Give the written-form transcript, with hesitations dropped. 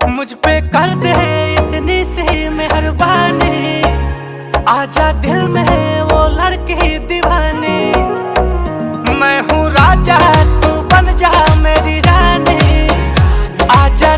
मुझ पे कर दे इतनी सी मेहरबानी, आजा दिल में वो लड़की दीवानी। मैं हूँ राजा तू बन जा मेरी रानी, आजा